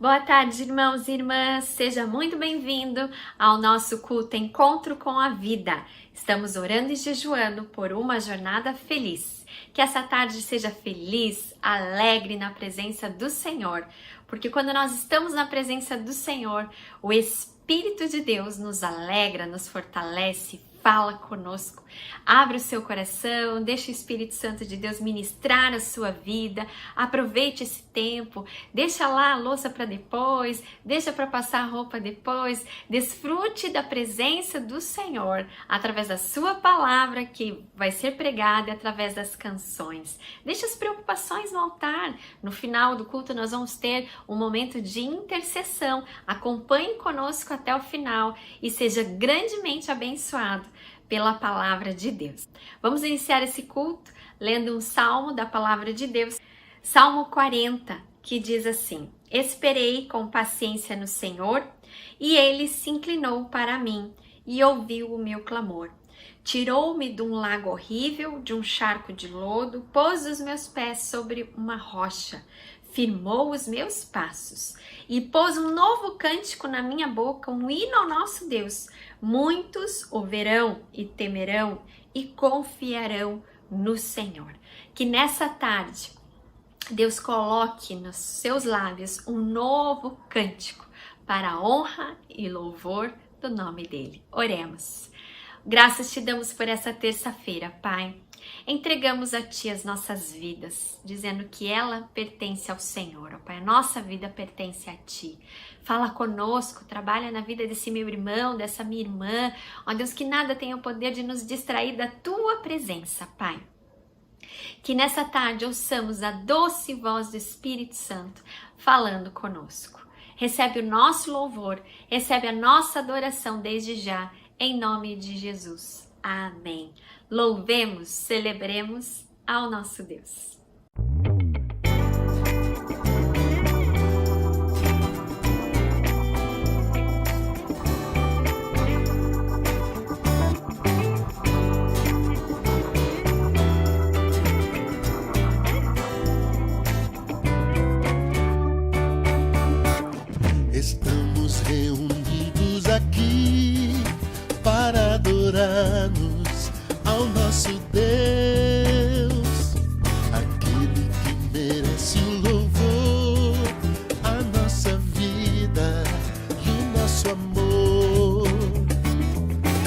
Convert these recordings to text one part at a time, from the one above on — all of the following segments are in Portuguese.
Boa tarde, irmãos e irmãs. Seja muito bem-vindo ao nosso culto Encontro com a Vida. Estamos orando e jejuando por uma jornada feliz. Que essa tarde seja feliz, alegre na presença do Senhor, porque quando nós estamos na presença do Senhor, o Espírito de Deus nos alegra, nos fortalece, fala conosco. Abre o seu coração, deixa o Espírito Santo de Deus ministrar a sua vida. Aproveite esse tempo, deixa lá a louça para depois, deixa para passar a roupa depois. Desfrute da presença do Senhor através da sua palavra que vai ser pregada e através das canções. Deixa as preocupações no altar. No final do culto nós vamos ter um momento de intercessão. Acompanhe conosco até o final e seja grandemente abençoado pela palavra de Deus. Vamos iniciar esse culto lendo um salmo da palavra de Deus, Salmo 40, que diz assim: Esperei com paciência no Senhor, e Ele se inclinou para mim e ouviu o meu clamor. Tirou-me de um lago horrível, de um charco de lodo, pôs os meus pés sobre uma rocha, firmou os meus passos e pôs um novo cântico na minha boca, um hino ao nosso Deus. Muitos o verão e temerão e confiarão no Senhor. Que nessa tarde Deus coloque nos seus lábios um novo cântico para a honra e louvor do nome dele. Oremos. Graças te damos por essa terça-feira, Pai. Entregamos a Ti as nossas vidas, dizendo que ela pertence ao Senhor, ó Pai. A nossa vida pertence a Ti. Fala conosco, trabalha na vida desse meu irmão, dessa minha irmã. Ó Deus, que nada tenha o poder de nos distrair da Tua presença, Pai. Que nessa tarde ouçamos a doce voz do Espírito Santo falando conosco. Recebe o nosso louvor, recebe a nossa adoração desde já, em nome de Jesus. Amém. Louvemos, celebremos ao nosso Deus. Estamos reunidos aqui para adorarmos ao nosso Deus, aquele que merece o louvor, a nossa vida e o nosso amor.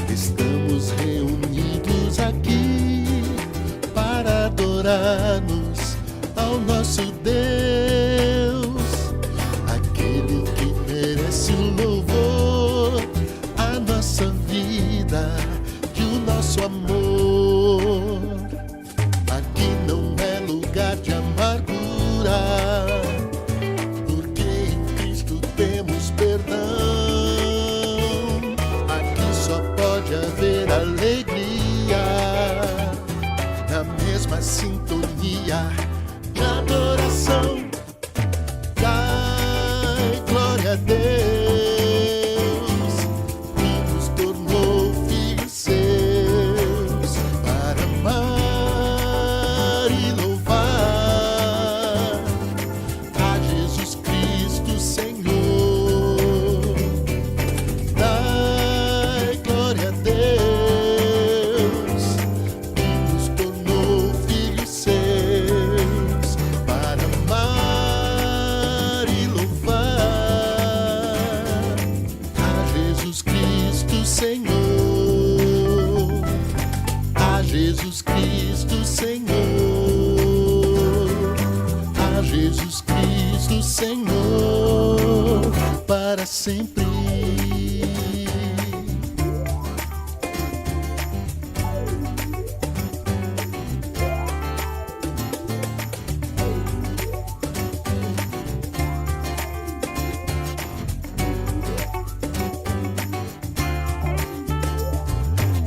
Estamos reunidos aqui para adorarmos ao nosso Deus, aquele que merece o louvor, a nossa vida e o nosso amor. Aqui não é lugar de amargura, porque em Cristo temos perdão. Aqui só pode haver alegria, na mesma sintonia de adoração. Dai glória a Deus. Jesus Cristo Senhor, a Jesus Cristo Senhor, para sempre.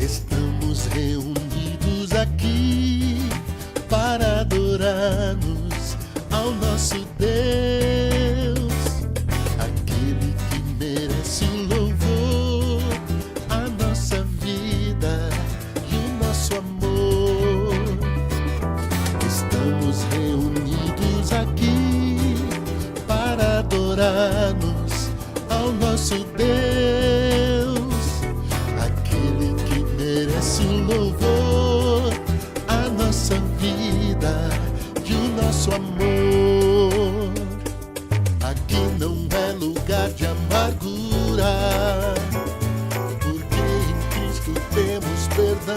Estamos reunidos aqui para adorarmos ao nosso Deus, aquele que merece adorar-nos ao nosso Deus, aquele que merece o louvor, a nossa vida e o nosso amor. Aqui não é lugar de amargura, porque em Cristo temos perdão.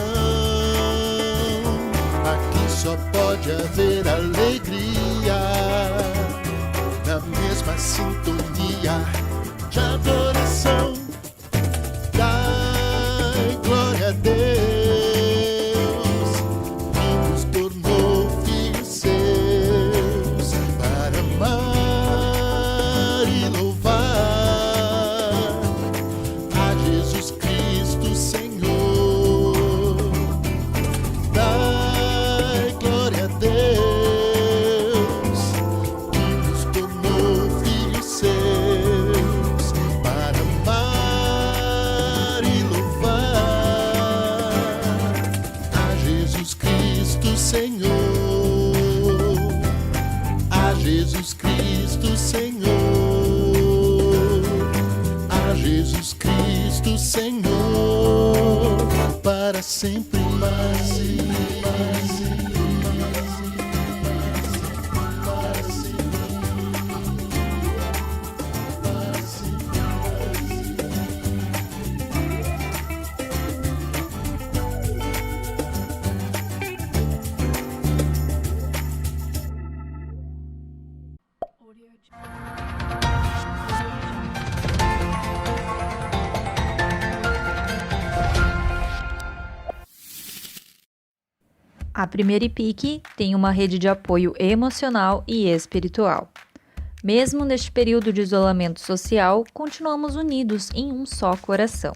Aqui só pode haver alegria, na mesma sintonia de adoração. Dai glória a Deus, que nos tornou filhos seus, para amar e louvar a Jesus Cristo Senhor. Dai glória a Deus, que nos tornou filhos seus, para amar e louvar a Jesus Cristo Senhor, a Jesus Cristo Senhor, a Jesus Cristo Senhor, para sempre mais. A Primeira IPIC tem uma rede de apoio emocional e espiritual. Mesmo neste período de isolamento social, continuamos unidos em um só coração.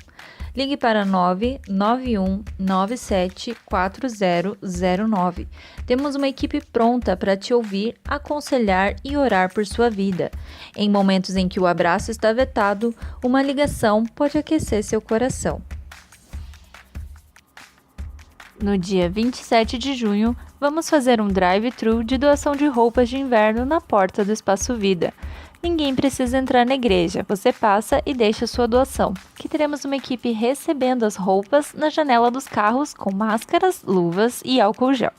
Ligue para 991 97 4009. Temos uma equipe pronta para te ouvir, aconselhar e orar por sua vida. Em momentos em que o abraço está vetado, uma ligação pode aquecer seu coração. No dia 27 de junho, vamos fazer um drive-thru de doação de roupas de inverno na porta do Espaço Vida. Ninguém precisa entrar na igreja, você passa e deixa sua doação, que teremos uma equipe recebendo as roupas na janela dos carros com máscaras, luvas e álcool gel.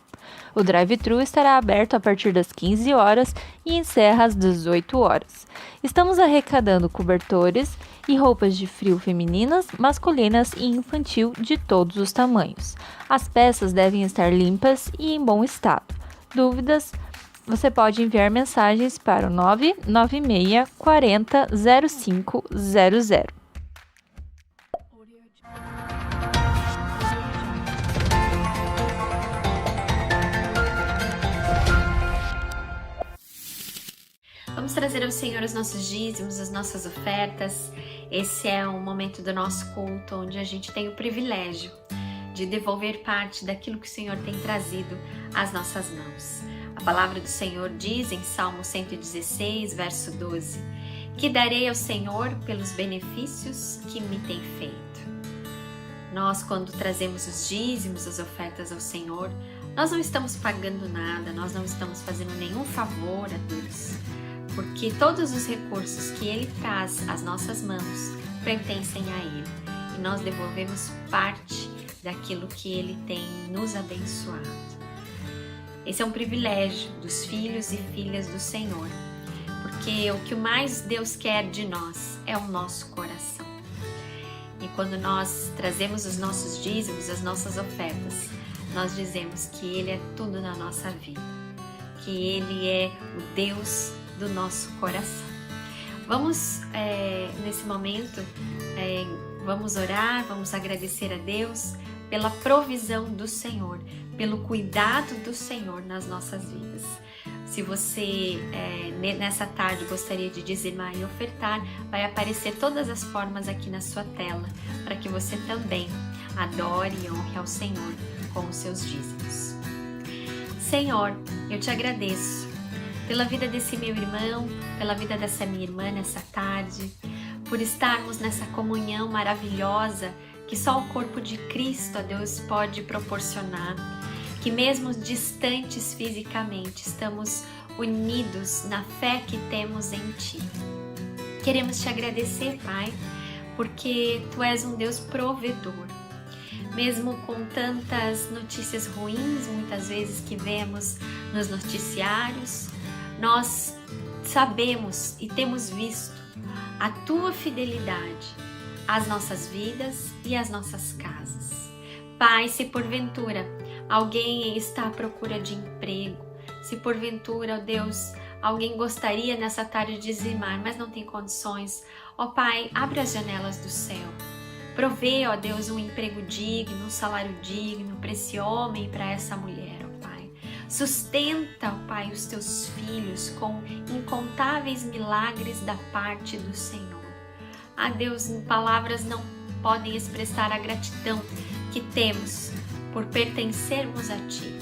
O drive-thru estará aberto a partir das 15 horas e encerra às 18 horas. Estamos arrecadando cobertores e roupas de frio femininas, masculinas e infantil de todos os tamanhos. As peças devem estar limpas e em bom estado. Dúvidas? Você pode enviar mensagens para o 996 40 0500. Vamos trazer ao Senhor os nossos dízimos, as nossas ofertas. Esse é um momento do nosso culto onde a gente tem o privilégio de devolver parte daquilo que o Senhor tem trazido às nossas mãos. A palavra do Senhor diz em Salmo 116, verso 12, que darei ao Senhor pelos benefícios que me tem feito. Nós, quando trazemos os dízimos, as ofertas ao Senhor, nós não estamos pagando nada, nós não estamos fazendo nenhum favor a Deus, porque todos os recursos que Ele traz às nossas mãos pertencem a Ele e nós devolvemos parte daquilo que Ele tem nos abençoado. Esse é um privilégio dos filhos e filhas do Senhor, porque o que mais Deus quer de nós é o nosso coração. E quando nós trazemos os nossos dízimos, as nossas ofertas, nós dizemos que Ele é tudo na nossa vida, que Ele é o Deus do nosso coração. Vamos, nesse momento, vamos orar, vamos agradecer a Deus pela provisão do Senhor, pelo cuidado do Senhor nas nossas vidas. Se você, nessa tarde, gostaria de dizimar e ofertar, vai aparecer todas as formas aqui na sua tela, para que você também adore e honre ao Senhor com os seus dízimos. Senhor, eu te agradeço pela vida desse meu irmão, pela vida dessa minha irmã nessa tarde, por estarmos nessa comunhão maravilhosa que só o corpo de Cristo, ó Deus, pode proporcionar, que mesmo distantes fisicamente, estamos unidos na fé que temos em Ti. Queremos te agradecer, Pai, porque Tu és um Deus provedor. Mesmo com tantas notícias ruins, muitas vezes que vemos nos noticiários, nós sabemos e temos visto a Tua fidelidade às nossas vidas e às nossas casas. Pai, se porventura alguém está à procura de emprego, se porventura, ó Deus, alguém gostaria nessa tarde de dizimar, mas não tem condições, ó Pai, abre as janelas do céu. Provê, ó Deus, um emprego digno, um salário digno para esse homem e para essa mulher, ó Pai. Sustenta, ó Pai, os teus filhos com incontáveis milagres da parte do Senhor. Ah, Deus, palavras não podem expressar a gratidão que temos por pertencermos a Ti.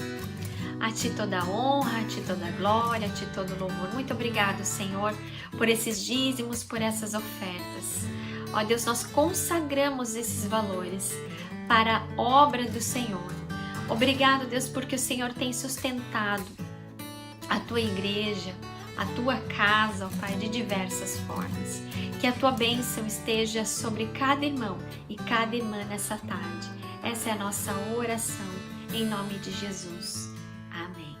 A Ti toda a honra, a Ti toda a glória, a Ti todo o louvor. Muito obrigado, Senhor, por esses dízimos, por essas ofertas. Ó Deus, nós consagramos esses valores para a obra do Senhor. Obrigado, Deus, porque o Senhor tem sustentado a Tua igreja, a Tua casa, ó Pai, de diversas formas. Que a Tua bênção esteja sobre cada irmão e cada irmã nessa tarde. Essa é a nossa oração, em nome de Jesus. Amém.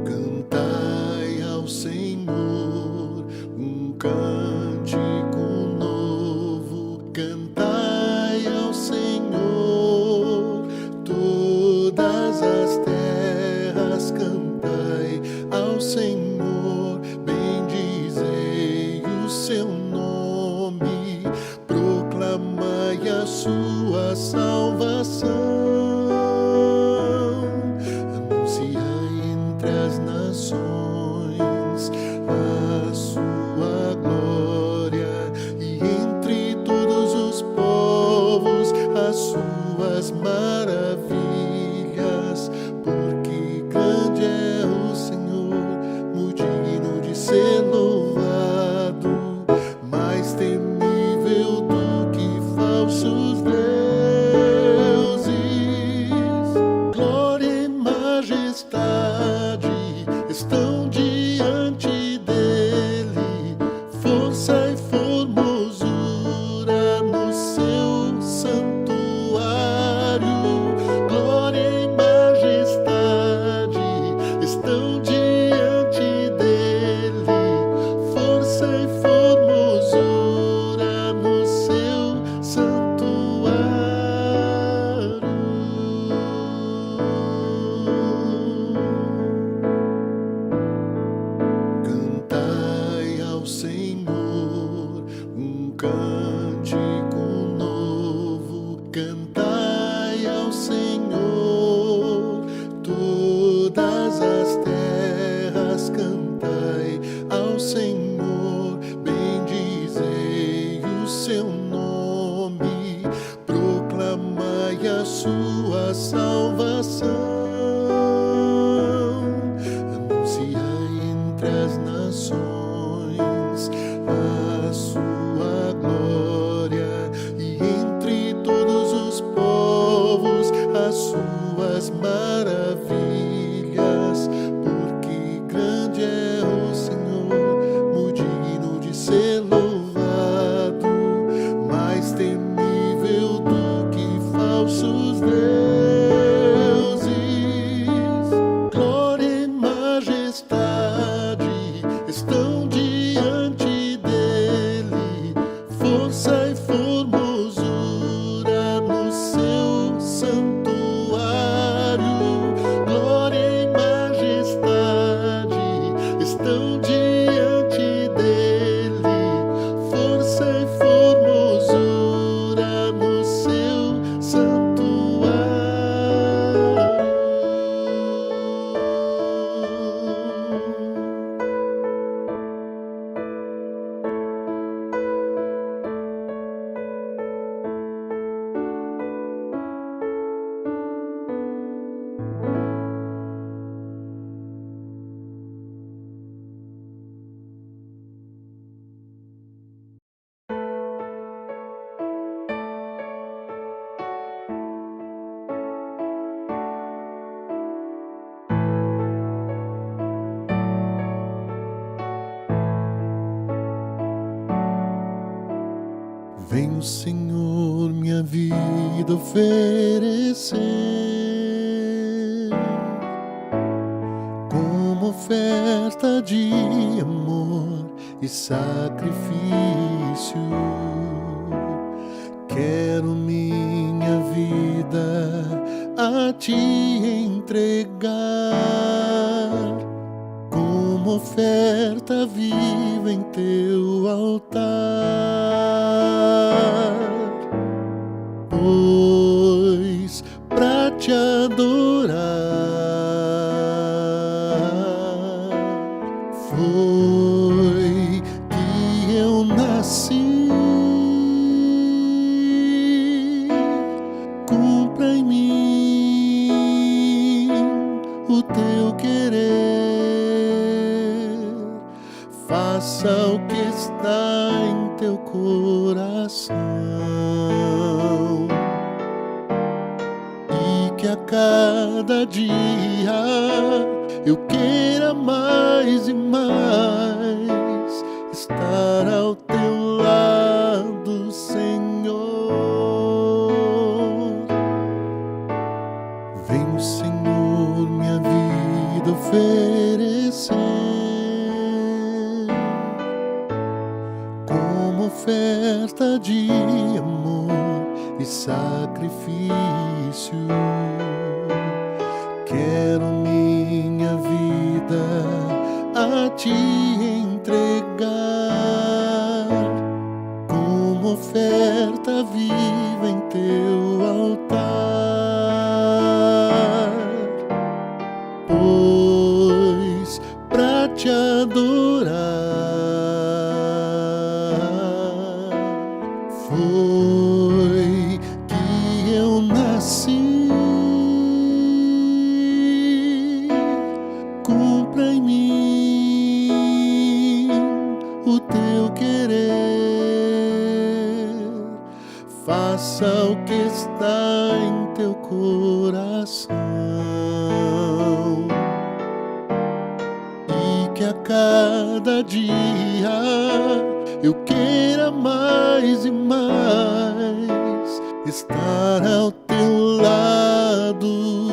Cantai ao Senhor um cântico novo, cantai ao Senhor todas as terras, cantai ao Senhor, bendizei o seu nome, proclamai a sua salvação. As nações a sua glória, e entre todos os povos as suas maravilhas, porque grande é o Senhor, muito digno de ser louvado, mais temível do que falsos deuses. Glória e majestade estão diante dele, força e formosura no seu santuário. Glória e majestade estão diante dele, força e formosura no seu santuário. Cantai ao Senhor um cântico novo, cantai ao Senhor todas as terras, cantai ao Senhor, bendizei o seu nome, proclamai a sua salvação. As nações a sua glória, e entre todos os povos as suas maravilhas, porque grande é o Senhor, muito digno de ser louvado, mais temível do que falsos deuses. Glória e majestade estão diante dele, força e formosura no seu santuário. Glória e majestade estão diante dele, força e formosura no seu santuário. Senhor, minha vida oferecer como oferta de amor e sacrifício. Quero minha vida a Ti entregar como oferta viva em Teu altar, pois pra Te adorar foi que eu nasci. Cumpra em mim o Teu querer, faça o que está em Teu coração, e que a cada dia eu queira mais e mais estar ao Teu lado, Senhor. Venho, Senhor, minha vida oferecer como oferta de amor e sacrifício. Quero minha vida a Ti entregar como oferta viva em Teu altar, pois pra Te adorar foi que eu nasci. Cumpra em mim o Teu querer, faça o que está em Teu coração, e que a cada dia eu queira mais e mais estar ao Teu lado,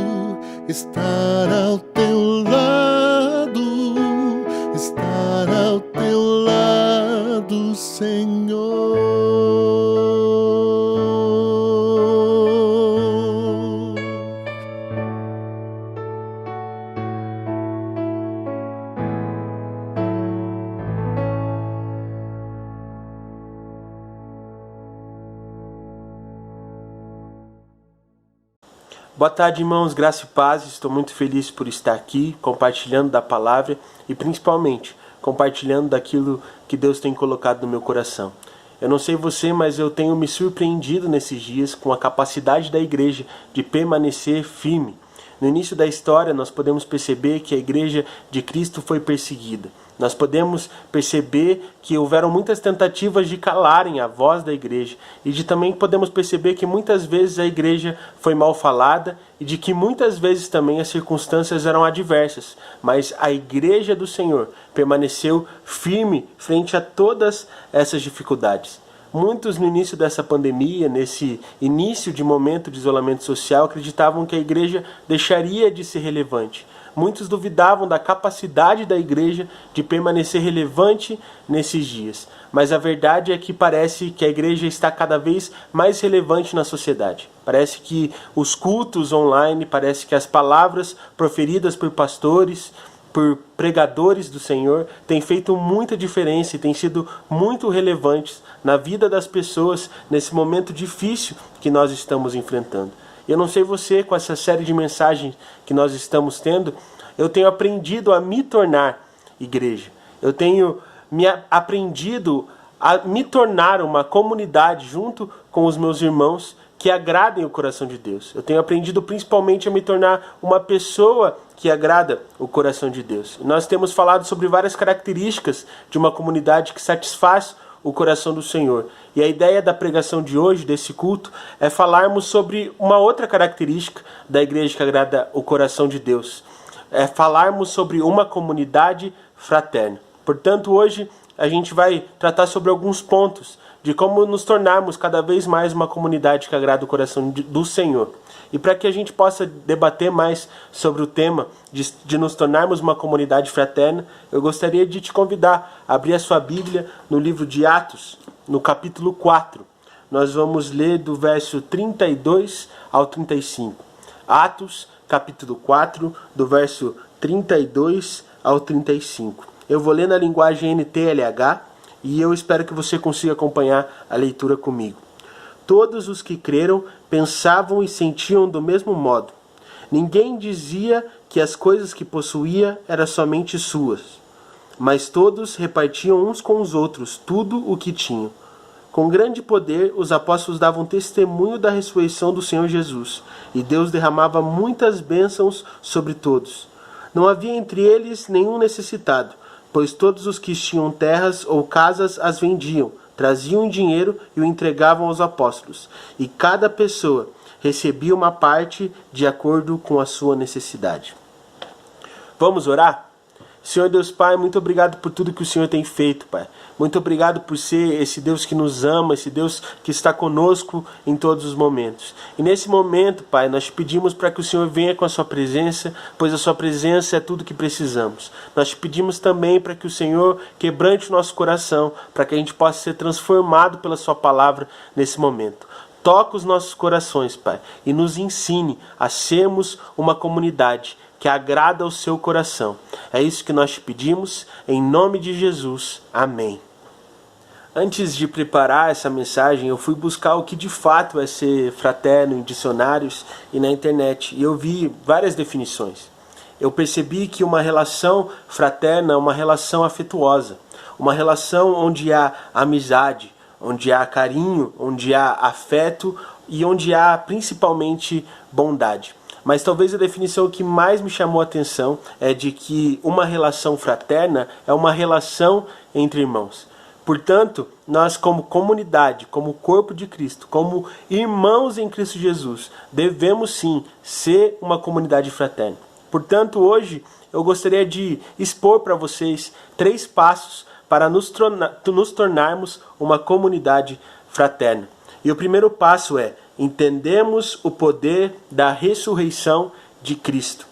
estar ao Teu lado, estar ao Teu lado, Senhor. Boa tarde, irmãos, graça e paz. Estou muito feliz por estar aqui, compartilhando da palavra e principalmente compartilhando daquilo que Deus tem colocado no meu coração. Eu não sei você, mas eu tenho me surpreendido nesses dias com a capacidade da igreja de permanecer firme. No início da história, nós podemos perceber que a igreja de Cristo foi perseguida. Nós podemos perceber que houveram muitas tentativas de calarem a voz da igreja e também podemos perceber que muitas vezes a igreja foi mal falada e de que muitas vezes também as circunstâncias eram adversas, mas a igreja do Senhor permaneceu firme frente a todas essas dificuldades. Muitos no início dessa pandemia, nesse início de momento de isolamento social, acreditavam que a igreja deixaria de ser relevante. Muitos duvidavam da capacidade da igreja de permanecer relevante nesses dias. Mas a verdade é que parece que a igreja está cada vez mais relevante na sociedade. Parece que os cultos online, parece que as palavras proferidas por pastores, por pregadores do Senhor, têm feito muita diferença e têm sido muito relevantes na vida das pessoas nesse momento difícil que nós estamos enfrentando. Eu não sei você, com essa série de mensagens que nós estamos tendo, eu tenho aprendido a me tornar igreja. Eu tenho aprendido a me tornar uma comunidade junto com os meus irmãos que agradem o coração de Deus. Eu tenho aprendido principalmente a me tornar uma pessoa que agrada o coração de Deus. Nós temos falado sobre várias características de uma comunidade que satisfaz o coração do Senhor. E a ideia da pregação de hoje, desse culto, é falarmos sobre uma outra característica da igreja que agrada o coração de Deus. É falarmos sobre uma comunidade fraterna. Portanto, hoje a gente vai tratar sobre alguns pontos de como nos tornarmos cada vez mais uma comunidade que agrada o coração do Senhor. E para que a gente possa debater mais sobre o tema de nos tornarmos uma comunidade fraterna, eu gostaria de te convidar a abrir a sua Bíblia no livro de Atos, no capítulo 4. Nós vamos ler do verso 32 ao 35. Atos, capítulo 4, do verso 32 ao 35. Eu vou ler na linguagem NTLH e eu espero que você consiga acompanhar a leitura comigo. Todos os que creram pensavam e sentiam do mesmo modo. Ninguém dizia que as coisas que possuía eram somente suas, mas todos repartiam uns com os outros tudo o que tinham. Com grande poder, os apóstolos davam testemunho da ressurreição do Senhor Jesus, e Deus derramava muitas bênçãos sobre todos. Não havia entre eles nenhum necessitado, pois todos os que tinham terras ou casas as vendiam, traziam dinheiro e o entregavam aos apóstolos, e cada pessoa recebia uma parte de acordo com a sua necessidade. Vamos orar? Senhor Deus Pai, muito obrigado por tudo que o Senhor tem feito, Pai. Muito obrigado por ser esse Deus que nos ama, esse Deus que está conosco em todos os momentos. E nesse momento, Pai, nós te pedimos para que o Senhor venha com a sua presença, pois a sua presença é tudo que precisamos. Nós te pedimos também para que o Senhor quebrante o nosso coração, para que a gente possa ser transformado pela sua palavra nesse momento. Toca os nossos corações, Pai, e nos ensine a sermos uma comunidade que agrada ao seu coração. É isso que nós te pedimos, em nome de Jesus. Amém. Antes de preparar essa mensagem, eu fui buscar o que de fato é ser fraterno em dicionários e na internet, e eu vi várias definições. Eu percebi que uma relação fraterna é uma relação afetuosa, uma relação onde há amizade, onde há carinho, onde há afeto e onde há principalmente bondade. Mas talvez a definição que mais me chamou a atenção é de que uma relação fraterna é uma relação entre irmãos. Portanto, nós como comunidade, como corpo de Cristo, como irmãos em Cristo Jesus, devemos sim ser uma comunidade fraterna. Portanto, hoje eu gostaria de expor para vocês 3 passos para nos tornarmos uma comunidade fraterna. E o primeiro passo é: entendemos o poder da ressurreição de Cristo.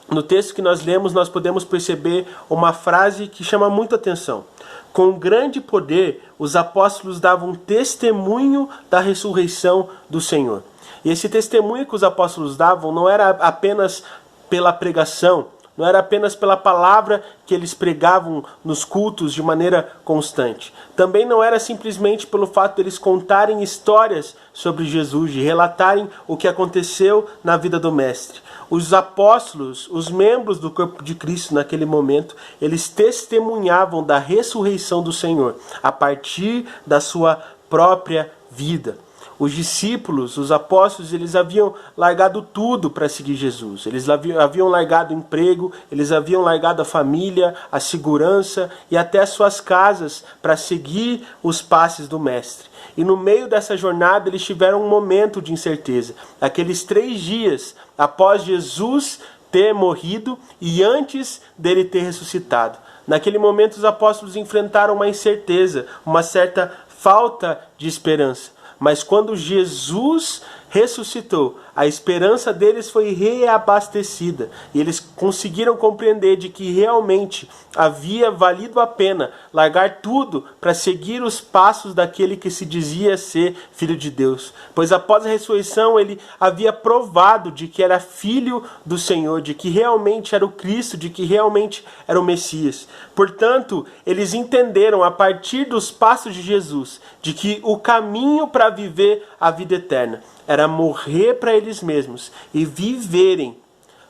No texto que nós lemos, nós podemos perceber uma frase que chama muito atenção. Com grande poder, os apóstolos davam testemunho da ressurreição do Senhor. E esse testemunho que os apóstolos davam não era apenas pela pregação, não era apenas pela palavra que eles pregavam nos cultos de maneira constante. Também não era simplesmente pelo fato de eles contarem histórias sobre Jesus, de relatarem o que aconteceu na vida do Mestre. Os apóstolos, os membros do corpo de Cristo naquele momento, eles testemunhavam da ressurreição do Senhor a partir da sua própria vida. Os discípulos, os apóstolos, eles haviam largado tudo para seguir Jesus. Eles haviam largado o emprego, eles haviam largado a família, a segurança e até as suas casas para seguir os passes do Mestre. E no meio dessa jornada eles tiveram um momento de incerteza. Aqueles 3 dias após Jesus ter morrido e antes dele ter ressuscitado. Naquele momento os apóstolos enfrentaram uma incerteza, uma certa falta de esperança. Mas quando Jesus ressuscitou, a esperança deles foi reabastecida. E eles conseguiram compreender de que realmente havia valido a pena largar tudo para seguir os passos daquele que se dizia ser Filho de Deus. Pois após a ressurreição ele havia provado de que era Filho do Senhor, de que realmente era o Cristo, de que realmente era o Messias. Portanto, eles entenderam a partir dos passos de Jesus, de que o caminho para viver a vida eterna era morrer para eles mesmos e viverem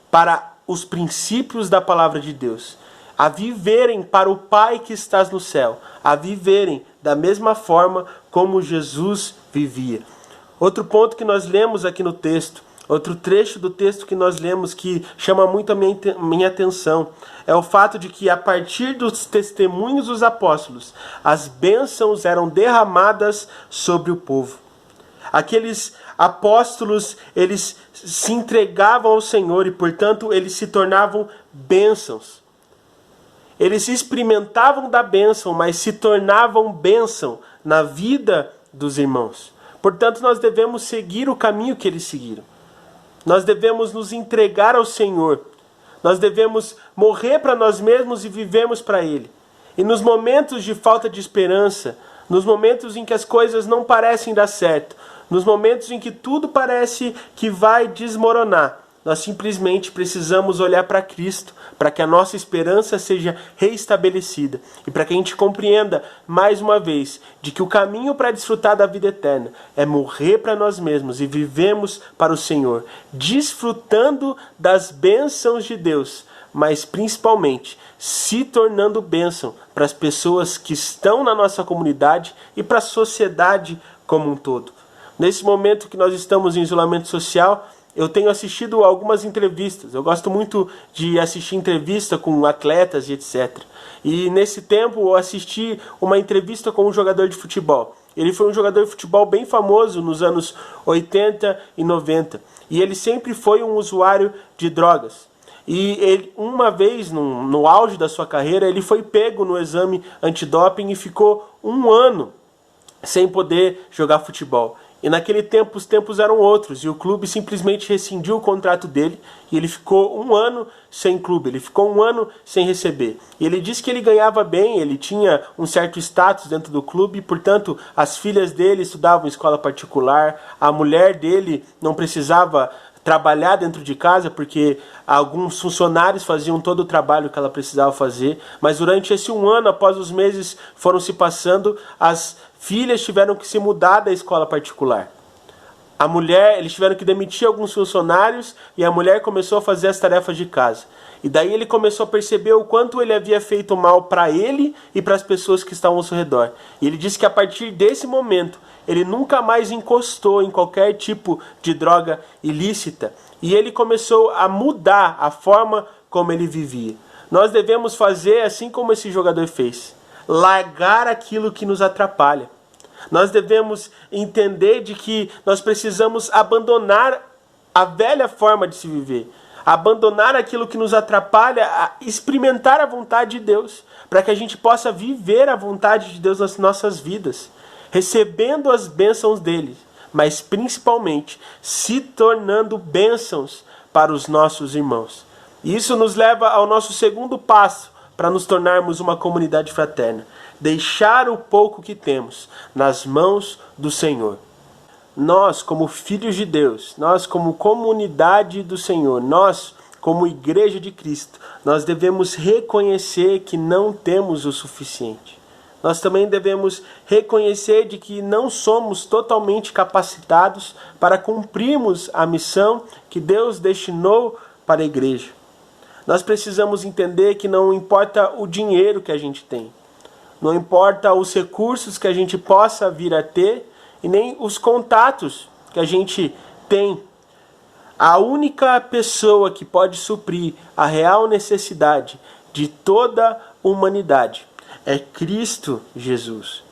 para os princípios da palavra de Deus, a viverem para o Pai que estás no céu, a viverem da mesma forma como Jesus vivia. Outro ponto que nós lemos aqui no texto, outro trecho do texto que nós lemos que chama muito a minha atenção, é o fato de que a partir dos testemunhos dos apóstolos, as bênçãos eram derramadas sobre o povo. Aqueles apóstolos, eles se entregavam ao Senhor e, portanto, eles se tornavam bênçãos. Eles experimentavam da bênção, mas se tornavam bênção na vida dos irmãos. Portanto, nós devemos seguir o caminho que eles seguiram. Nós devemos nos entregar ao Senhor. Nós devemos morrer para nós mesmos e vivermos para Ele. E nos momentos de falta de esperança, nos momentos em que as coisas não parecem dar certo, nos momentos em que tudo parece que vai desmoronar, nós simplesmente precisamos olhar para Cristo, para que a nossa esperança seja reestabelecida e para que a gente compreenda mais uma vez de que o caminho para desfrutar da vida eterna é morrer para nós mesmos e vivemos para o Senhor, desfrutando das bênçãos de Deus, mas principalmente se tornando bênção para as pessoas que estão na nossa comunidade e para a sociedade como um todo. Nesse momento que nós estamos em isolamento social, eu tenho assistido algumas entrevistas. Eu gosto muito de assistir entrevista com atletas e etc. E nesse tempo eu assisti uma entrevista com um jogador de futebol. Ele foi um jogador de futebol bem famoso nos anos 80 e 90. E ele sempre foi um usuário de drogas. E ele, uma vez, no auge da sua carreira, ele foi pego no exame antidoping e ficou 1 ano sem poder jogar futebol. E naquele tempo, os tempos eram outros, e o clube simplesmente rescindiu o contrato dele, e ele ficou 1 ano sem clube, ele ficou 1 ano sem receber. E ele disse que ele ganhava bem, ele tinha um certo status dentro do clube, e, portanto, as filhas dele estudavam em escola particular, a mulher dele não precisava trabalhar dentro de casa, porque alguns funcionários faziam todo o trabalho que ela precisava fazer, mas durante esse 1 ano, após os meses foram se passando, as filhas tiveram que se mudar da escola particular. A mulher, eles tiveram que demitir alguns funcionários e a mulher começou a fazer as tarefas de casa. E daí ele começou a perceber o quanto ele havia feito mal para ele e para as pessoas que estavam ao seu redor. E ele disse que a partir desse momento, ele nunca mais encostou em qualquer tipo de droga ilícita. E ele começou a mudar a forma como ele vivia. Nós devemos fazer assim como esse jogador fez. Largar aquilo que nos atrapalha. Nós devemos entender de que nós precisamos abandonar a velha forma de se viver. Abandonar aquilo que nos atrapalha a experimentar a vontade de Deus. Para que a gente possa viver a vontade de Deus nas nossas vidas. Recebendo as bênçãos dele. Mas principalmente se tornando bênçãos para os nossos irmãos. E isso nos leva ao nosso segundo passo para nos tornarmos uma comunidade fraterna. Deixar o pouco que temos nas mãos do Senhor. Nós, como filhos de Deus, nós como comunidade do Senhor, nós como igreja de Cristo, nós devemos reconhecer que não temos o suficiente. Nós também devemos reconhecer de que não somos totalmente capacitados para cumprirmos a missão que Deus destinou para a igreja. Nós precisamos entender que não importa o dinheiro que a gente tem, não importa os recursos que a gente possa vir a ter e nem os contatos que a gente tem. A única pessoa que pode suprir a real necessidade de toda a humanidade é Cristo Jesus.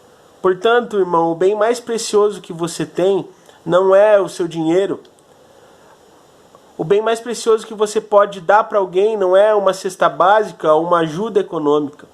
Portanto, irmão, o bem mais precioso que você tem não é o seu dinheiro. O bem mais precioso que você pode dar para alguém não é uma cesta básica ou uma ajuda econômica.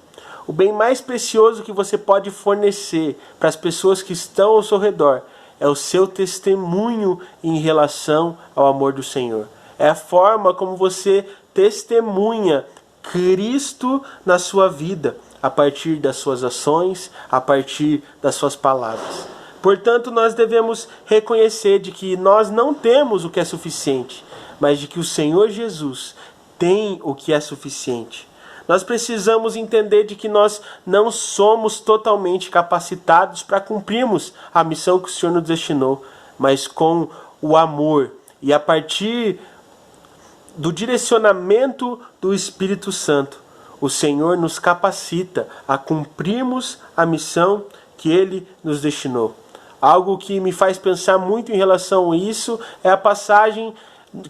O bem mais precioso que você pode fornecer para as pessoas que estão ao seu redor é o seu testemunho em relação ao amor do Senhor. É a forma como você testemunha Cristo na sua vida, a partir das suas ações, a partir das suas palavras. Portanto, nós devemos reconhecer de que nós não temos o que é suficiente, mas de que o Senhor Jesus tem o que é suficiente. Nós precisamos entender de que nós não somos totalmente capacitados para cumprirmos a missão que o Senhor nos destinou, mas com o amor e a partir do direcionamento do Espírito Santo, o Senhor nos capacita a cumprirmos a missão que Ele nos destinou. Algo que me faz pensar muito em relação a isso é a passagem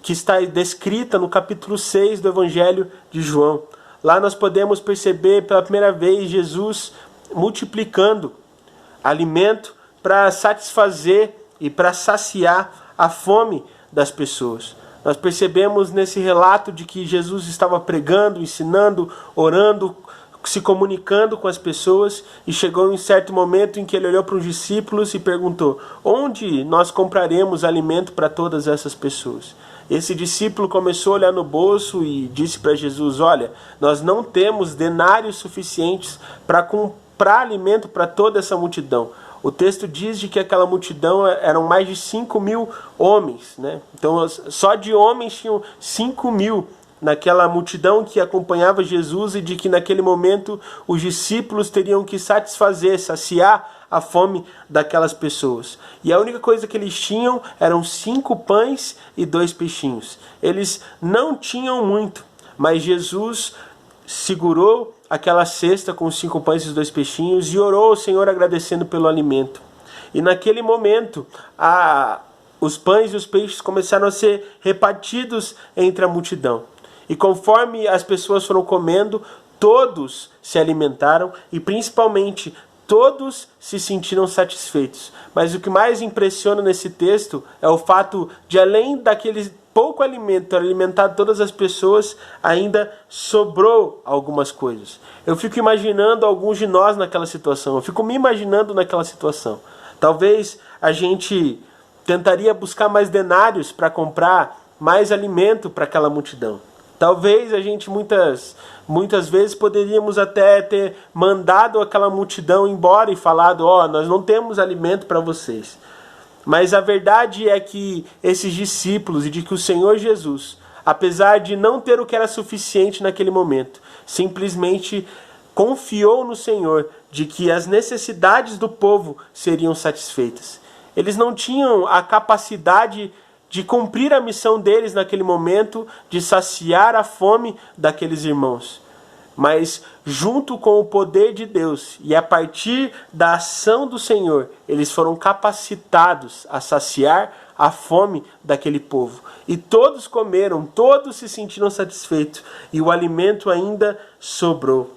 que está descrita no capítulo 6 do Evangelho de João. Lá nós podemos perceber pela primeira vez Jesus multiplicando alimento para satisfazer e para saciar a fome das pessoas. Nós percebemos nesse relato de que Jesus estava pregando, ensinando, orando, se comunicando com as pessoas, e chegou em um certo momento em que ele olhou para os discípulos e perguntou: onde nós compraremos alimento para todas essas pessoas? Esse discípulo começou a olhar no bolso e disse para Jesus: olha, nós não temos denários suficientes para comprar alimento para toda essa multidão. O texto diz de que aquela multidão eram mais de 5.000 homens, né? Então só de homens tinham 5.000 naquela multidão que acompanhava Jesus, e de que naquele momento os discípulos teriam que saciar a fome daquelas pessoas. E a única coisa que eles tinham eram 5 pães e 2 peixinhos. Eles não tinham muito, mas Jesus segurou aquela cesta com os 5 pães e os 2 peixinhos e orou ao Senhor agradecendo pelo alimento. E naquele momento, os pães e os peixes começaram a ser repartidos entre a multidão. E conforme as pessoas foram comendo, todos se alimentaram e principalmente todos se sentiram satisfeitos. Mas o que mais impressiona nesse texto é o fato de, além daquele pouco alimento ter alimentado todas as pessoas, ainda sobrou algumas coisas. Eu fico imaginando alguns de nós naquela situação. Eu fico me imaginando naquela situação. Talvez a gente tentaria buscar mais denários para comprar mais alimento para aquela multidão. Talvez a gente muitas vezes poderíamos até ter mandado aquela multidão embora e falado: nós não temos alimento para vocês. Mas a verdade é que esses discípulos, e de que o Senhor Jesus, apesar de não ter o que era suficiente naquele momento, simplesmente confiou no Senhor de que as necessidades do povo seriam satisfeitas. Eles não tinham a capacidade de cumprir a missão deles naquele momento, de saciar a fome daqueles irmãos. Mas junto com o poder de Deus e a partir da ação do Senhor, eles foram capacitados a saciar a fome daquele povo. E todos comeram, todos se sentiram satisfeitos, e o alimento ainda sobrou.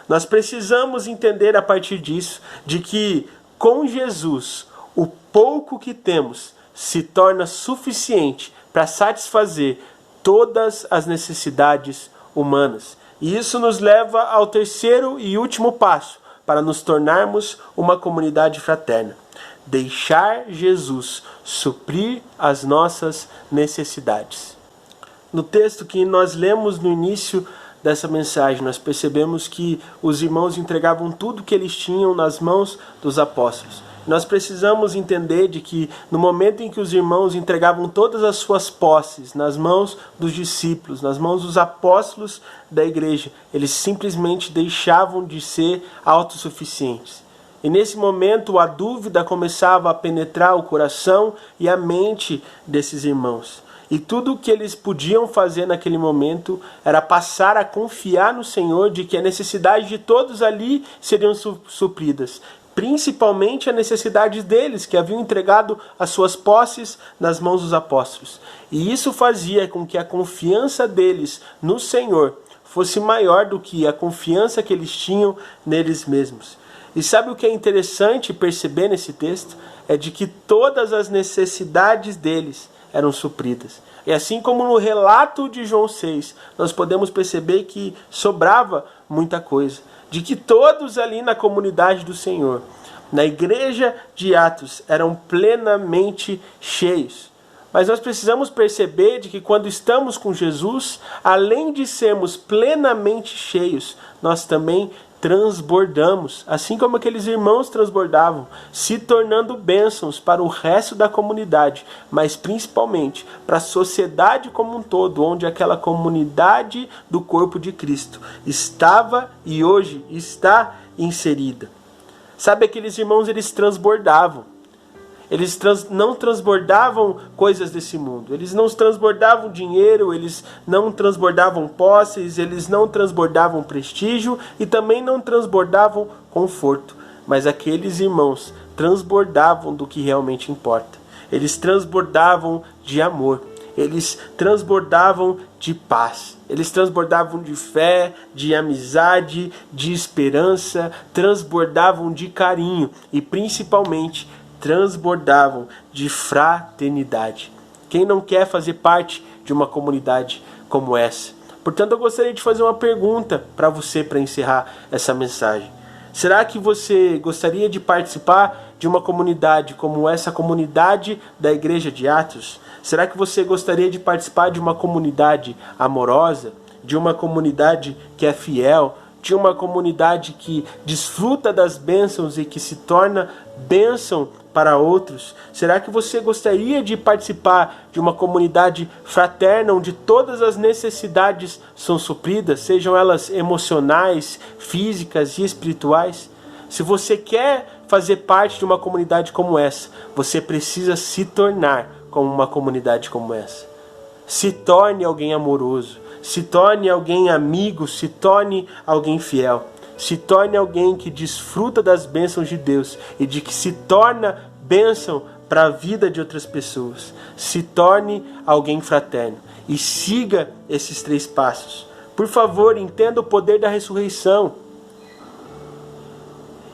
Nós precisamos entender a partir disso, de que com Jesus, o pouco que temos se torna suficiente para satisfazer todas as necessidades humanas. E isso nos leva ao terceiro e último passo para nos tornarmos uma comunidade fraterna: deixar Jesus suprir as nossas necessidades. No texto que nós lemos no início dessa mensagem, nós percebemos que os irmãos entregavam tudo que eles tinham nas mãos dos apóstolos. Nós precisamos entender de que no momento em que os irmãos entregavam todas as suas posses nas mãos dos discípulos, nas mãos dos apóstolos da igreja, eles simplesmente deixavam de ser autossuficientes. E nesse momento a dúvida começava a penetrar o coração e a mente desses irmãos. E tudo o que eles podiam fazer naquele momento era passar a confiar no Senhor de que a necessidade de todos ali seriam supridas. Principalmente a necessidade deles, que haviam entregado as suas posses nas mãos dos apóstolos. E isso fazia com que a confiança deles no Senhor fosse maior do que a confiança que eles tinham neles mesmos. E sabe o que é interessante perceber nesse texto? É de que todas as necessidades deles eram supridas. E assim como no relato de João 6, nós podemos perceber que sobrava muita coisa. De que todos ali na comunidade do Senhor, na igreja de Atos, eram plenamente cheios. Mas nós precisamos perceber de que quando estamos com Jesus, além de sermos plenamente cheios, nós também transbordamos, assim como aqueles irmãos transbordavam, se tornando bênçãos para o resto da comunidade, mas principalmente para a sociedade como um todo, onde aquela comunidade do corpo de Cristo estava e hoje está inserida. Sabe, aqueles irmãos, eles transbordavam. Eles não transbordavam coisas desse mundo. Eles não transbordavam dinheiro, eles não transbordavam posses, eles não transbordavam prestígio e também não transbordavam conforto. Mas aqueles irmãos transbordavam do que realmente importa. Eles transbordavam de amor. Eles transbordavam de paz. Eles transbordavam de fé, de amizade, de esperança, transbordavam de carinho e principalmente transbordavam de fraternidade. Quem não quer fazer parte de uma comunidade como essa? Portanto, eu gostaria de fazer uma pergunta para você para encerrar essa mensagem. Será que você gostaria de participar de uma comunidade como essa comunidade da Igreja de Atos? Será que você gostaria de participar de uma comunidade amorosa, de uma comunidade que é fiel, de uma comunidade que desfruta das bênçãos e que se torna bênção para outros? Será que você gostaria de participar de uma comunidade fraterna onde todas as necessidades são supridas, sejam elas emocionais, físicas e espirituais? Se você quer fazer parte de uma comunidade como essa, você precisa se tornar como uma comunidade como essa. Se torne alguém amoroso, se torne alguém amigo, se torne alguém fiel. Se torne alguém que desfruta das bênçãos de Deus e de que se torna bênção para a vida de outras pessoas. Se torne alguém fraterno e siga esses 3 passos. Por favor, entenda o poder da ressurreição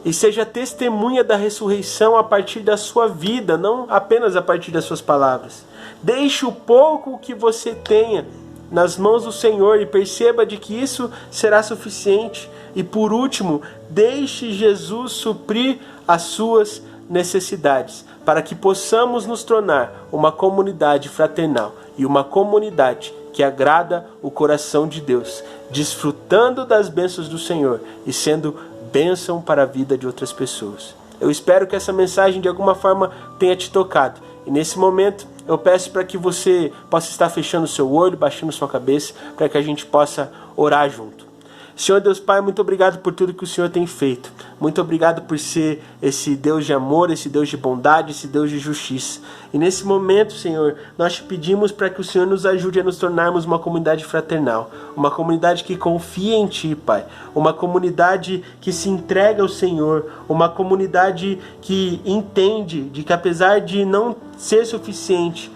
e seja testemunha da ressurreição a partir da sua vida, não apenas a partir das suas palavras. Deixe o pouco que você tenha nas mãos do Senhor e perceba de que isso será suficiente. E por último, deixe Jesus suprir as suas necessidades, para que possamos nos tornar uma comunidade fraternal e uma comunidade que agrada o coração de Deus, desfrutando das bênçãos do Senhor e sendo bênção para a vida de outras pessoas. Eu espero que essa mensagem de alguma forma tenha te tocado. E nesse momento eu peço para que você possa estar fechando o seu olho, baixando sua cabeça, para que a gente possa orar junto. Senhor Deus Pai, muito obrigado por tudo que o Senhor tem feito. Muito obrigado por ser esse Deus de amor, esse Deus de bondade, esse Deus de justiça. E nesse momento, Senhor, nós te pedimos para que o Senhor nos ajude a nos tornarmos uma comunidade fraternal. Uma comunidade que confia em Ti, Pai. Uma comunidade que se entrega ao Senhor. Uma comunidade que entende de que apesar de não ser suficiente,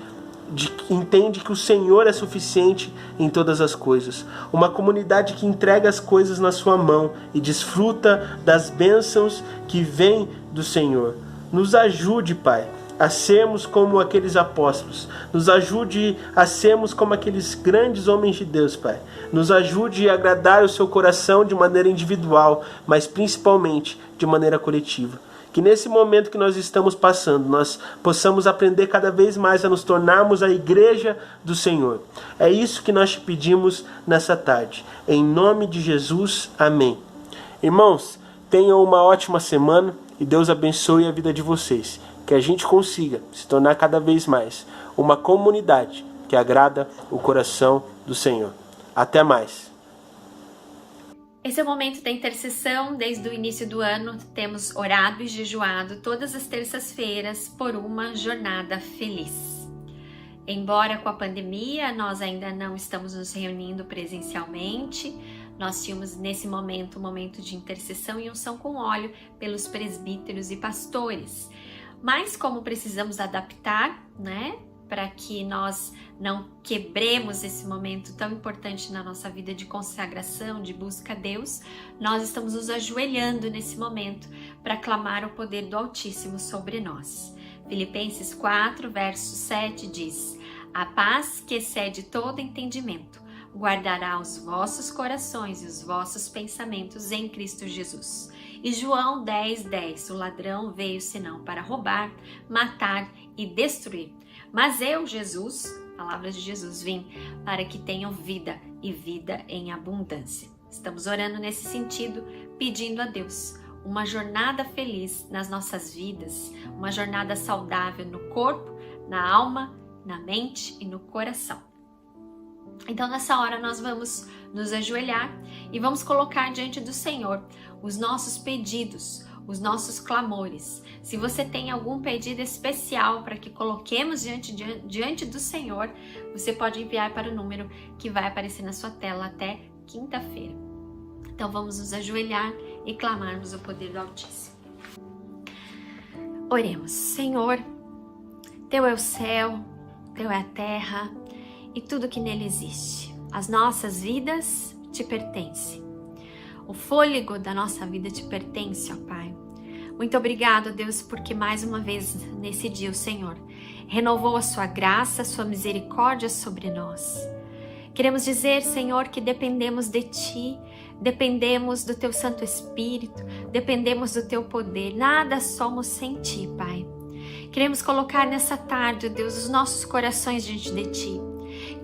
entende que o Senhor é suficiente em todas as coisas. Uma comunidade que entrega as coisas na sua mão e desfruta das bênçãos que vêm do Senhor. Nos ajude, Pai, a sermos como aqueles apóstolos. Nos ajude a sermos como aqueles grandes homens de Deus, Pai. Nos ajude a agradar o seu coração de maneira individual, mas principalmente de maneira coletiva. Que nesse momento que nós estamos passando, nós possamos aprender cada vez mais a nos tornarmos a igreja do Senhor. É isso que nós te pedimos nessa tarde. Em nome de Jesus, amém. Irmãos, tenham uma ótima semana e Deus abençoe a vida de vocês. Que a gente consiga se tornar cada vez mais uma comunidade que agrada o coração do Senhor. Até mais. Esse é o momento da intercessão. Desde o início do ano temos orado e jejuado todas as terças-feiras por uma jornada feliz. Embora com a pandemia nós ainda não estamos nos reunindo presencialmente, nós tínhamos nesse momento um momento de intercessão e unção com óleo pelos presbíteros e pastores. Mas como precisamos adaptar, para que nós não quebremos esse momento tão importante na nossa vida de consagração, de busca a Deus, nós estamos nos ajoelhando nesse momento para clamar o poder do Altíssimo sobre nós. Filipenses 4, verso 7 diz: a paz que excede todo entendimento guardará os vossos corações e os vossos pensamentos em Cristo Jesus. E João 10:10, o ladrão veio senão para roubar, matar e destruir. Mas eu, Jesus, palavras de Jesus, vim para que tenham vida e vida em abundância. Estamos orando nesse sentido, pedindo a Deus uma jornada feliz nas nossas vidas, uma jornada saudável no corpo, na alma, na mente e no coração. Então nessa hora nós vamos nos ajoelhar e vamos colocar diante do Senhor os nossos pedidos, os nossos clamores. Se você tem algum pedido especial para que coloquemos diante do Senhor, você pode enviar para o número que vai aparecer na sua tela até quinta-feira. Então vamos nos ajoelhar e clamarmos o poder do Altíssimo. Oremos. Senhor, Teu é o céu, Teu é a terra e tudo que nele existe. As nossas vidas te pertencem. O fôlego da nossa vida te pertence, ó Pai. Muito obrigado, Deus, porque mais uma vez nesse dia o Senhor renovou a sua graça, a sua misericórdia sobre nós. Queremos dizer, Senhor, que dependemos de Ti, dependemos do Teu Santo Espírito, dependemos do Teu poder. Nada somos sem Ti, Pai. Queremos colocar nessa tarde, ó Deus, os nossos corações diante de Ti.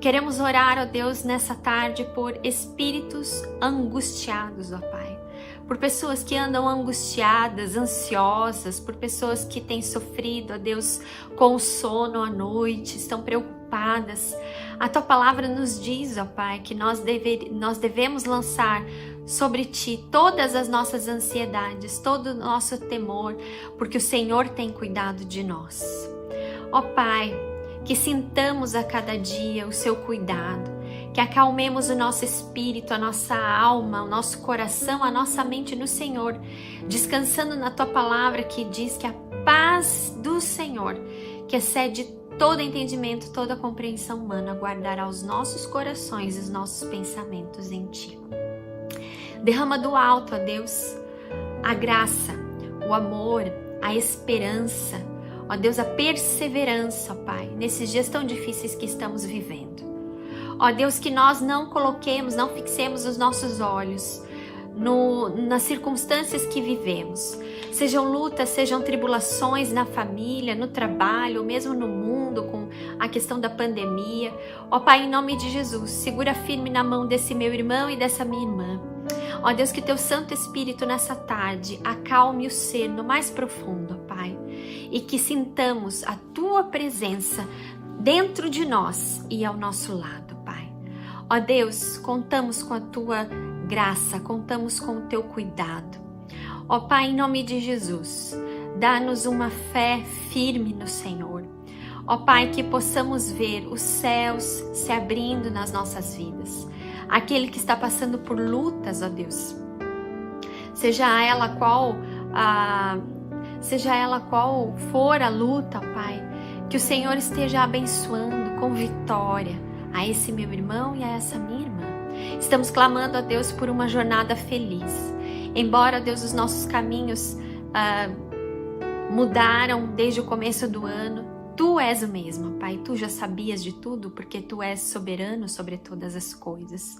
Queremos orar, ó Deus, nessa tarde por espíritos angustiados, ó Pai. Por pessoas que andam angustiadas, ansiosas, por pessoas que têm sofrido, ó Deus, com sono à noite, estão preocupadas. A Tua palavra nos diz, ó Pai, que nós devemos lançar sobre Ti todas as nossas ansiedades, todo o nosso temor, porque o Senhor tem cuidado de nós. Ó Pai, que sintamos a cada dia o Seu cuidado, que acalmemos o nosso espírito, a nossa alma, o nosso coração, a nossa mente no Senhor, descansando na Tua palavra que diz que a paz do Senhor, que excede todo entendimento, toda compreensão humana, guardará os nossos corações e os nossos pensamentos em Ti. Derrama do alto, ó Deus, a graça, o amor, a esperança, ó Deus, a perseverança, ó Pai, nesses dias tão difíceis que estamos vivendo. Ó Deus, que nós não fixemos os nossos olhos nas circunstâncias que vivemos. Sejam lutas, sejam tribulações na família, no trabalho, ou mesmo no mundo, com a questão da pandemia. Ó Pai, em nome de Jesus, segura firme na mão desse meu irmão e dessa minha irmã. Ó Deus, que Teu Santo Espírito nessa tarde acalme o ser no mais profundo, ó Pai, e que sintamos a Tua presença dentro de nós e ao nosso lado, Pai. Ó Deus, contamos com a Tua graça, contamos com o Teu cuidado. Ó Pai, em nome de Jesus, dá-nos uma fé firme no Senhor. Ó Pai, que possamos ver os céus se abrindo nas nossas vidas. Aquele que está passando por lutas, ó Deus, seja ela qual for a luta, ó Pai, que o Senhor esteja abençoando com vitória a esse meu irmão e a essa minha irmã. Estamos clamando a Deus por uma jornada feliz. Embora, Deus, os nossos caminhos mudaram desde o começo do ano, Tu és o mesmo, Pai. Tu já sabias de tudo, porque Tu és soberano sobre todas as coisas.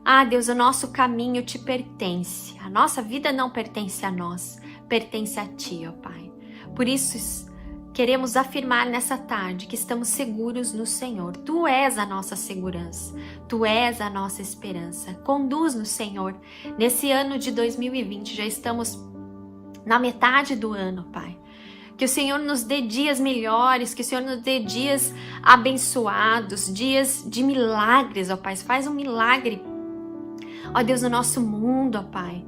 Ah, Deus, o nosso caminho Te pertence. A nossa vida não pertence a nós, pertence a Ti, ó Pai. Por isso, queremos afirmar nessa tarde que estamos seguros no Senhor. Tu és a nossa segurança, Tu és a nossa esperança. Conduz-nos, Senhor, nesse ano de 2020, já estamos na metade do ano, Pai. Que o Senhor nos dê dias melhores, que o Senhor nos dê dias abençoados, dias de milagres, ó Pai. Faz um milagre, ó Deus, no nosso mundo, ó Pai.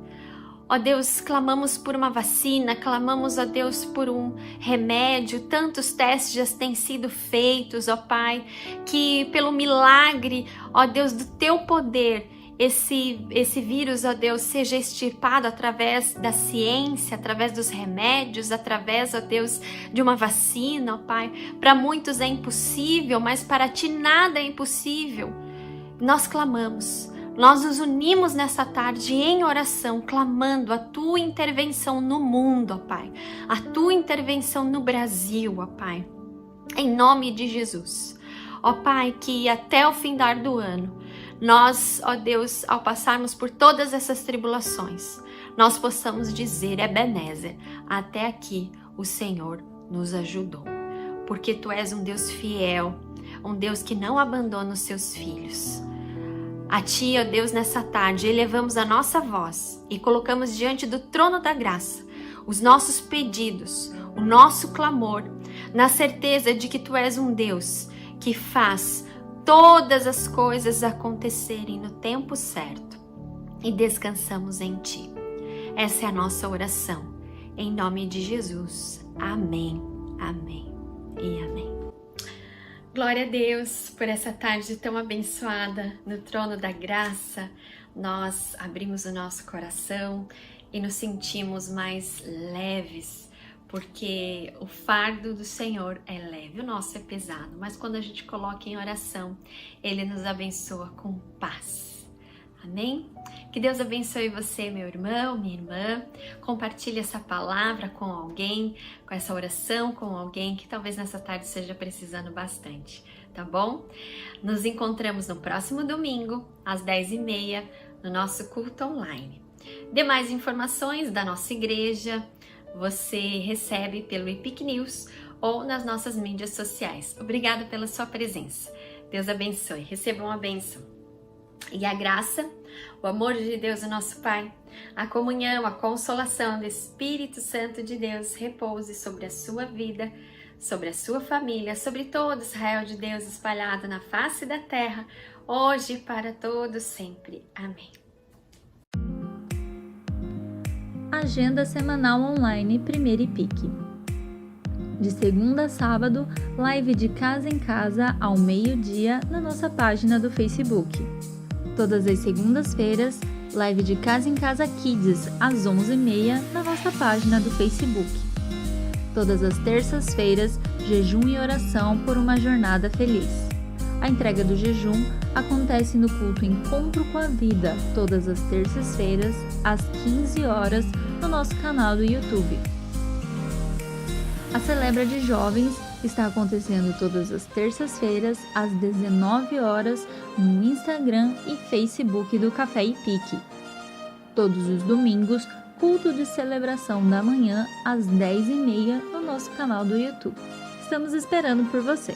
Ó Deus, clamamos por uma vacina, clamamos, ó Deus, por um remédio. Tantos testes já têm sido feitos, ó Pai, que pelo milagre, ó Deus, do Teu poder, esse vírus, ó Deus, seja extirpado através da ciência, através dos remédios, através, ó Deus, de uma vacina, ó Pai. Para muitos é impossível, mas para Ti nada é impossível. Nós clamamos. Nós nos unimos nessa tarde em oração, clamando a Tua intervenção no mundo, ó Pai. A Tua intervenção no Brasil, ó Pai. Em nome de Jesus. Ó Pai, que até o findar do ano, nós, ó Deus, ao passarmos por todas essas tribulações, nós possamos dizer, Ebenezer, até aqui o Senhor nos ajudou. Porque Tu és um Deus fiel, um Deus que não abandona os Seus filhos. A Ti, ó Deus, nessa tarde, elevamos a nossa voz e colocamos diante do trono da graça os nossos pedidos, o nosso clamor, na certeza de que Tu és um Deus que faz todas as coisas acontecerem no tempo certo e descansamos em Ti. Essa é a nossa oração. Em nome de Jesus. Amém, amém e amém. Glória a Deus por essa tarde tão abençoada no trono da graça. Nós abrimos o nosso coração e nos sentimos mais leves, porque o fardo do Senhor é leve, o nosso é pesado, mas quando a gente coloca em oração, Ele nos abençoa com paz. Amém? Que Deus abençoe você, meu irmão, minha irmã. Compartilhe essa palavra com alguém, com essa oração com alguém que talvez nessa tarde esteja precisando bastante. tá bom? Nos encontramos no próximo domingo, às 10h30, no nosso culto online. Demais informações da nossa igreja você recebe pelo Epic News ou nas nossas mídias sociais. Obrigada pela sua presença. Deus abençoe. Receba uma bênção. E a graça, o amor de Deus, o nosso Pai, a comunhão, a consolação do Espírito Santo de Deus repouse sobre a sua vida, sobre a sua família, sobre todo Israel de Deus espalhado na face da terra, hoje e para todos sempre. Amém. Agenda semanal online Primeiro IPIC. De segunda a sábado, live de casa em casa ao meio-dia na nossa página do Facebook. Todas as segundas-feiras, live de casa em casa Kids às 11h30 na nossa página do Facebook. Todas as terças-feiras, jejum e oração por uma jornada feliz. A entrega do jejum acontece no culto Encontro com a Vida, todas as terças-feiras, às 15 horas, no nosso canal do YouTube. A Celebra de Jovens está acontecendo todas as terças-feiras, às 19 horas, no Instagram e Facebook do Café IPIC. Todos os domingos, culto de celebração da manhã, às 10h30, no nosso canal do YouTube. Estamos esperando por você!